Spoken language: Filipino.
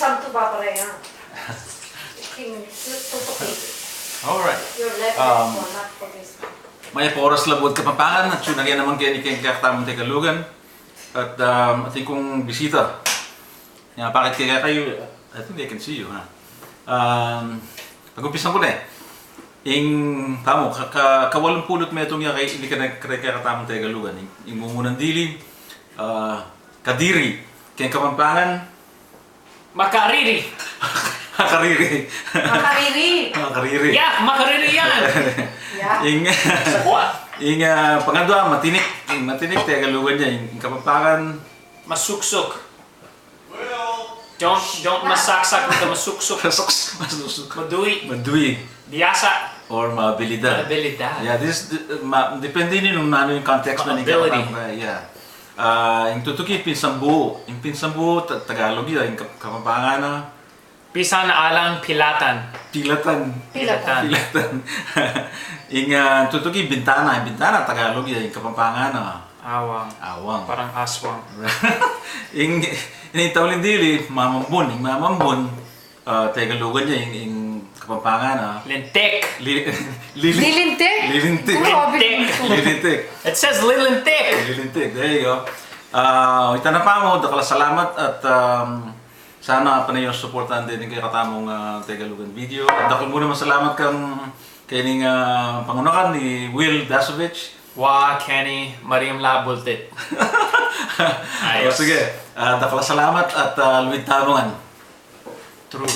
santo ba pareha? King tutuki. Alright. Your left hand one, not for this one. May oras labod Kapampangan at yun naman kayo ni King Kaktamong Tegalugan. At ating kong bisita. Bakit kaya kayo, I think they can see you, ha? Pag-umpisan ko na tamo, kawalang pulot may itong kay hindi ka Kaktamong Tegalugan. Yung Mumunang Dilim, Kadiri, King Kapampangan, Makariri! Makariri. Makariri! Makariri. Yeah, makariri yan! Yeah. Yung pangadwa, matinik. Yung matinik, Tegalugan niya. Yung Kapampangan, Masuksok. Don't masaksak with the masuksok. Masuksok. Madui. Biasa. Or mabilidad. Abilidad. Yeah, depende din nung ano yung context na ni Kapampangan. Yeah. Yung tutuki, pinsambu. Yung pinsambu, Tagalog yun. Yung Kapampangan na Pisan alang pilatan. Pilatan. Yung tutuki, bintana. Yung bintana, Tagalog yun. Yung Kapampangan na Awang. Parang aswang. Yung Tawlindili, Mamambun. Yung Mamambun, Tagalugan niya. Yung Kapampangan na Lintik. Lilintik? Lilintik. It says lilintik. Lilintik. There you go. Itanong pa mo, dakala salamat at sana pa na yung supportan din kay Katamong Tegalugan video. At dakal muna masalamat kang kay pangunakan ni Will Dasovich. Kenny, Mariam Labultit. Ayos. Sige, dakala salamat at luwid tanungan. True.